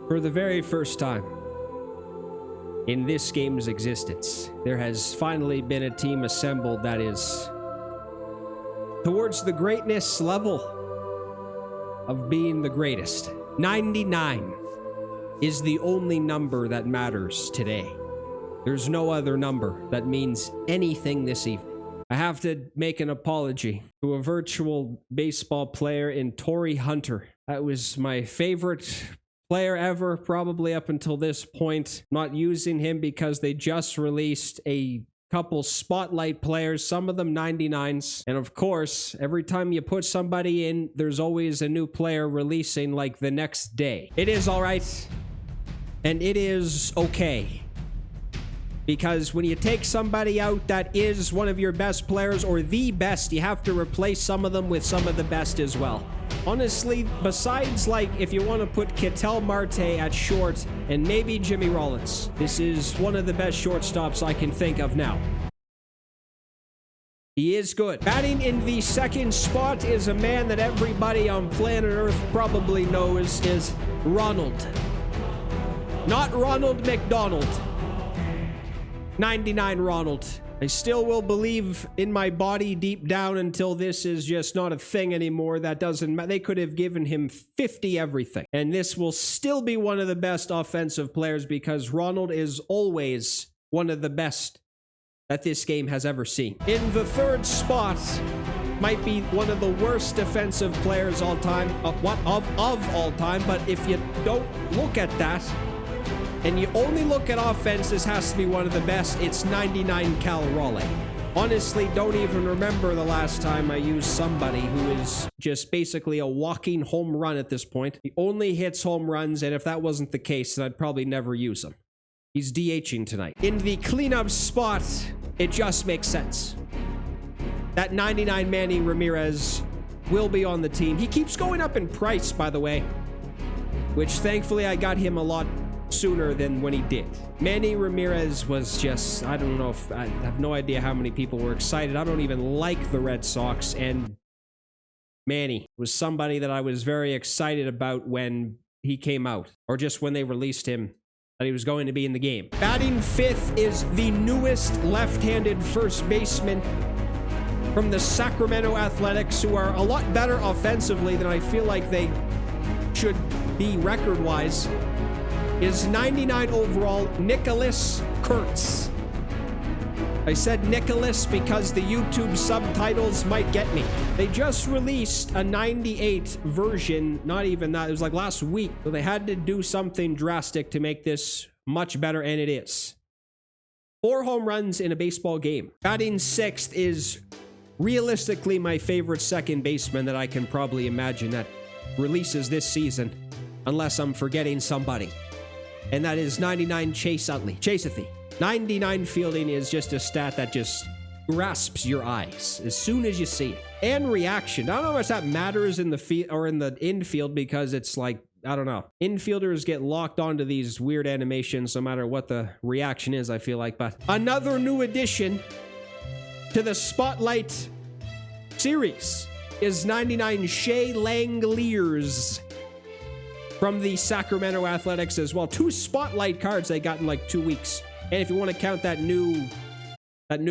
For the very first time in this game's existence, there has finally been a team assembled that is towards the greatness level of being the greatest. 99 is the only number that matters today. There's no other number that means anything this evening. I have to make an apology to a virtual baseball player in Torrey Hunter. That was my favorite player ever, probably up until this point. Not using him because they just released a couple spotlight players, some of them 99s. And of course, every time you put somebody in, there's always a new player releasing like the next day. It is all right, and it is okay. Because when you take somebody out that is one of your best players or the best, you have to replace some of them with some of the best as well. Honestly, besides like if you want to put Ketel Marte at short and maybe Jimmy Rollins, this is one of the best shortstops I can think of now. He is good. Batting in the second spot is a man that everybody on planet Earth probably knows is Ronald. Not Ronald McDonald. 99 Ronald. I still will believe in my body deep down until this is just not a thing anymore. That doesn't matter. They could have given him 50 everything. And this will still be one of the best offensive players because Ronald is always one of the best that this game has ever seen. In the third spot might be one of the worst defensive players all time, of all time, but if you don't look at that, and you only look at offense, this has to be one of the best. It's 99 Cal Raleigh. Honestly, don't even remember the last time I used somebody who is just basically a walking home run at this point. He only hits home runs, and if that wasn't the case, then I'd probably never use him. He's DHing tonight. In the cleanup spot, it just makes sense. That 99 Manny Ramirez will be on the team. He keeps going up in price, by the way, which thankfully I got him a lot sooner than when he did. Manny Ramirez was just, I don't know if, I have no idea how many people were excited. I don't even like the Red Sox, and Manny was somebody that I was very excited about when he came out, or just when they released him, that he was going to be in the game. Batting fifth is the newest left-handed first baseman from the Sacramento Athletics, who are a lot better offensively than I feel like they should be record-wise. Is 99 overall, Nicholas Kurtz. I said Nicholas because the YouTube subtitles might get me. They just released a 98 version, not even that, it was like last week. So they had to do something drastic to make this much better, and it is. 4 home runs in a baseball game. Batting sixth is realistically my favorite second baseman that I can probably imagine that releases this season, unless I'm forgetting somebody. And that is 99 Chase Utley. Chase Utley. 99 fielding is just a stat that just grasps your eyes as soon as you see it. And reaction. I don't know how much that matters in the field or in the infield, because it's like, I don't know. Infielders get locked onto these weird animations no matter what the reaction is, I feel like. But another new addition to the Spotlight series is 99 Shea Langeliers from the Sacramento Athletics as well. 2 Spotlight cards they got in like 2 weeks. And if you want to count that new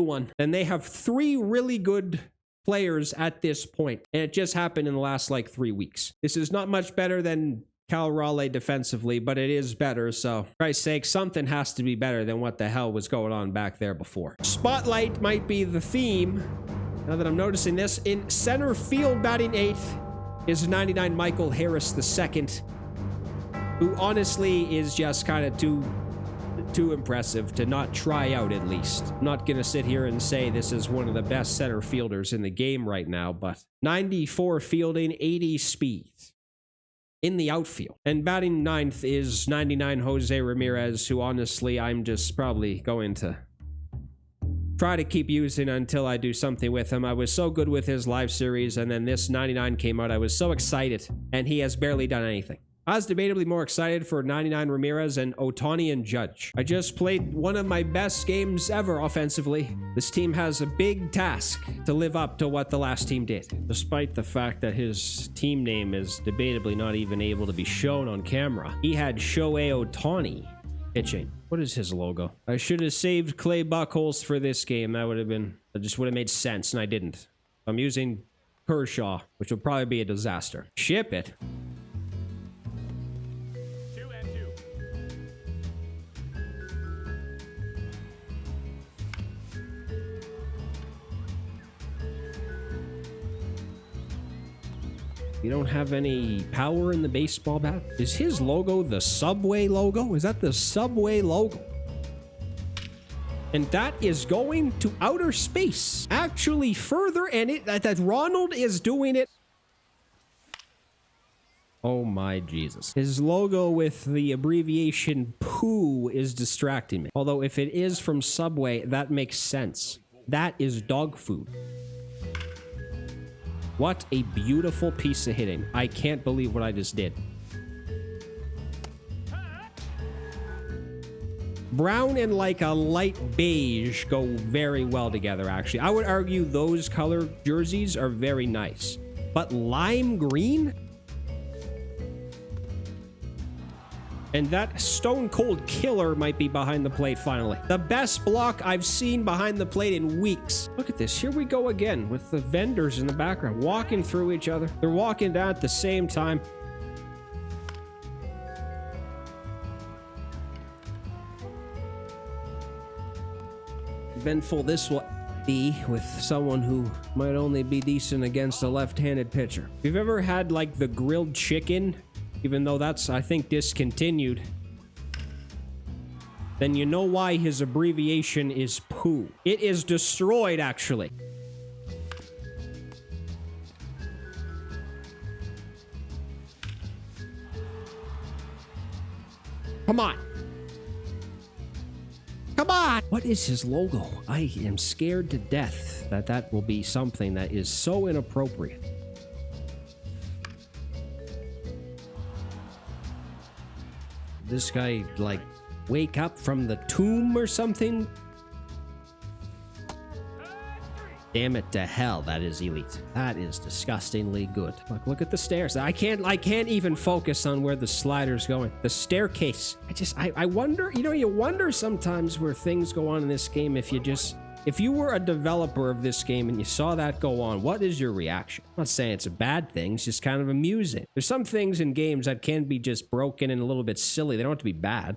one, then they have 3 really good players at this point. And it just happened in the last like 3 weeks. This is not much better than Cal Raleigh defensively, but it is better. So, for Christ's sake, something has to be better than what the hell was going on back there before. Spotlight might be the theme. Now that I'm noticing this, in center field batting 8th is 99 Michael Harris II, who honestly is just kind of too impressive to not try out, at least. I'm not going to sit here and say this is one of the best center fielders in the game right now, but 94 fielding, 80 speed in the outfield. And batting 9th is 99 Jose Ramirez, who honestly I'm just probably going to try to keep using until I do something with him. I was so good with his live series, and then this 99 came out. I was so excited, and he has barely done anything. I was debatably more excited for 99 Ramirez and Ohtani and Judge. I just played one of my best games ever offensively. This team has a big task to live up to what the last team did. Despite the fact that his team name is debatably not even able to be shown on camera, he had Shohei Ohtani pitching. What is his logo? I should have saved Clay Buchholz for this game. That just would have made sense, and I didn't. I'm using Kershaw, which would probably be a disaster. Ship it. 2-2. You don't have any power in the baseball bat? Is his logo the Subway logo? Is that the Subway logo? And that is going to outer space. Actually further, and that Ronald is doing it. Oh my Jesus. His logo with the abbreviation POO is distracting me. Although if it is from Subway, that makes sense. That is dog food. What a beautiful piece of hitting. I can't believe what I just did. Brown and like a light beige go very well together, actually. I would argue those color jerseys are very nice. But lime green? And that stone cold killer might be behind the plate finally. The best block I've seen behind the plate in weeks. Look at this. Here we go again with the vendors in the background walking through each other. They're walking down at the same time. Eventful this will be with someone who might only be decent against a left-handed pitcher. If you've ever had like the grilled chicken, even though that's, I think, discontinued, then you know why his abbreviation is POO. It is destroyed, actually. Come on. Come on! What is his logo? I am scared to death that that will be something that is so inappropriate. This guy, like, wake up from the tomb or something? Damn it to hell, that is elite. That is disgustingly good. Look at the stairs. I can't even focus on where the slider's going. The staircase. I wonder, you wonder sometimes where things go on in this game if you were a developer of this game and you saw that go on, what is your reaction? I'm not saying it's a bad thing, it's just kind of amusing. There's some things in games that can be just broken and a little bit silly. They don't have to be bad.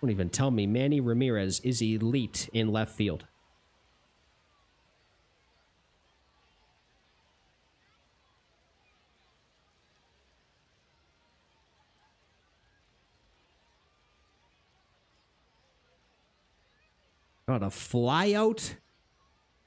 Don't even tell me Manny Ramirez is elite in left field. Got a fly out?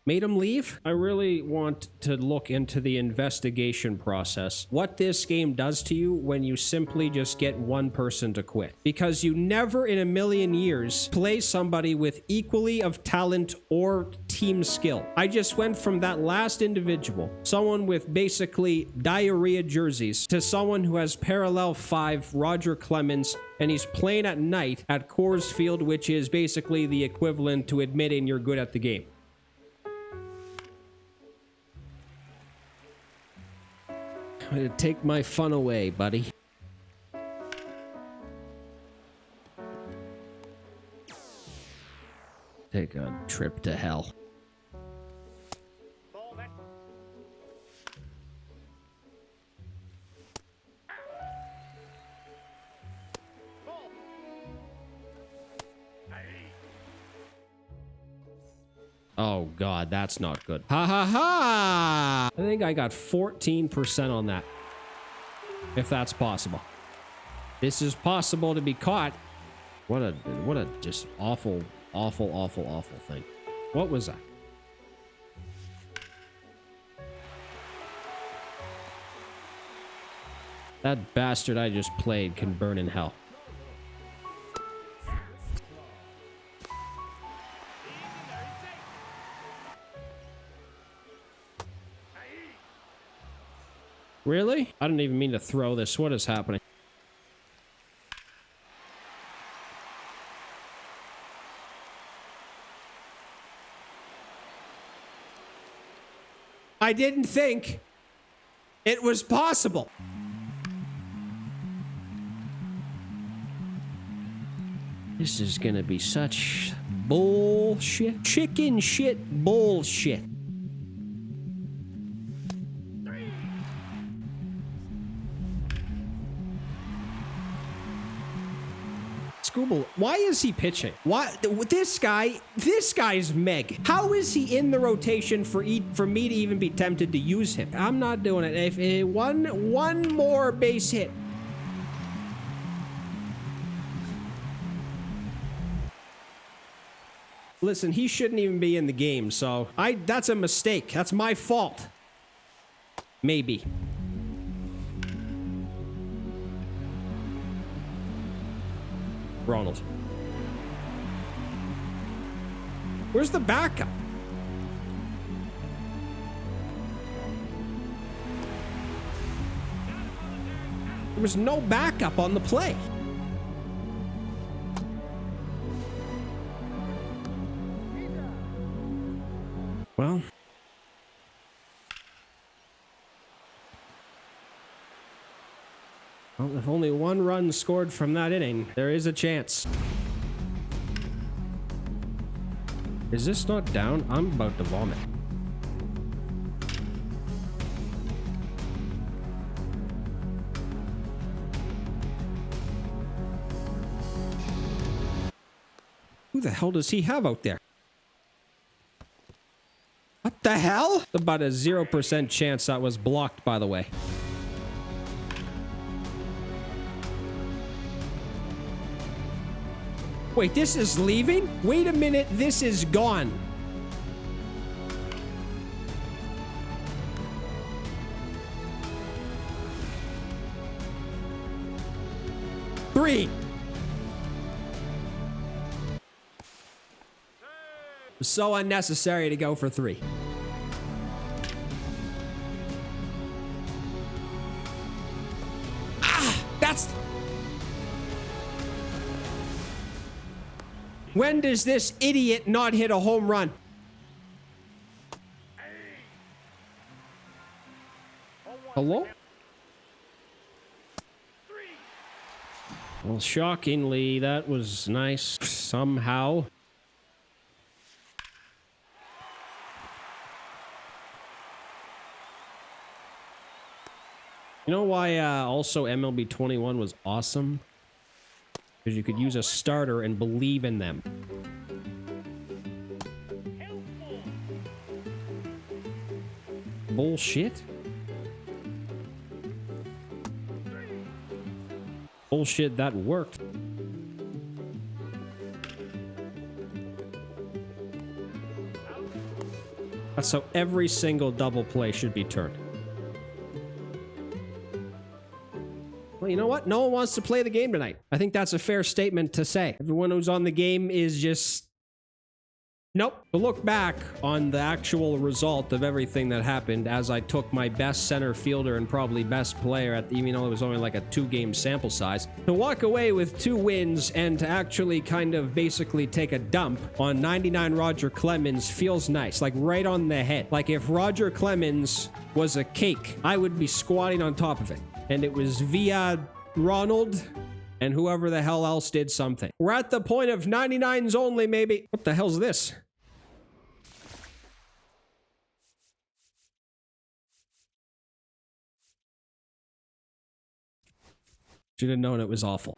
Made him leave? I really want to look into the investigation process. What this game does to you when you simply just get one person to quit. Because you never in a million years play somebody with equally of talent or team skill. I just went from that last individual, someone with basically diarrhea jerseys, to someone who has parallel 5 Roger Clemens, and he's playing at night at Coors Field, which is basically the equivalent to admitting you're good at the game. Take my fun away, buddy. Take a trip to hell. Oh god, that's not good. Ha ha ha! I think I got 14% on that. If that's possible. This is possible to be caught. What a just awful thing. What was that? That bastard I just played can burn in hell. Really? I didn't even mean to throw this. What is happening? I didn't think it was possible. This is gonna be such bullshit. Chicken shit bullshit. Scooble, why is he pitching? Why this guy's Meg. How is he in the rotation for me to even be tempted to use him? I'm not doing it. If one more base hit. Listen, he shouldn't even be in the game, so that's a mistake. That's my fault. Maybe. Ronald. Where's the backup? There was no backup on the play. Well, if only one run scored from that inning, there is a chance. Is this not down? I'm about to vomit. Who the hell does he have out there? What the hell? About a 0% chance that was blocked, by the way. Wait, this is leaving? Wait a minute, this is gone. Three. So unnecessary to go for three. That's... When does this idiot not hit a home run? Hello? Well, shockingly, that was nice somehow. You know why also MLB 21 was awesome? Because you could use a starter and believe in them. Bullshit. Bullshit, that worked. That's how every single double play should be turned. Well, you know what? No one wants to play the game tonight. I think that's a fair statement to say. Everyone who's on the game is just... Nope. To look back on the actual result of everything that happened as I took my best center fielder and probably best player, even though it was only like a 2-game sample size, to walk away with 2 wins and to actually kind of basically take a dump on 99 Roger Clemens feels nice. Like right on the head. Like if Roger Clemens was a cake, I would be squatting on top of it. And it was via Ronald and whoever the hell else did something. We're at the point of 99s only, maybe. What the hell's this? Should have known it was awful.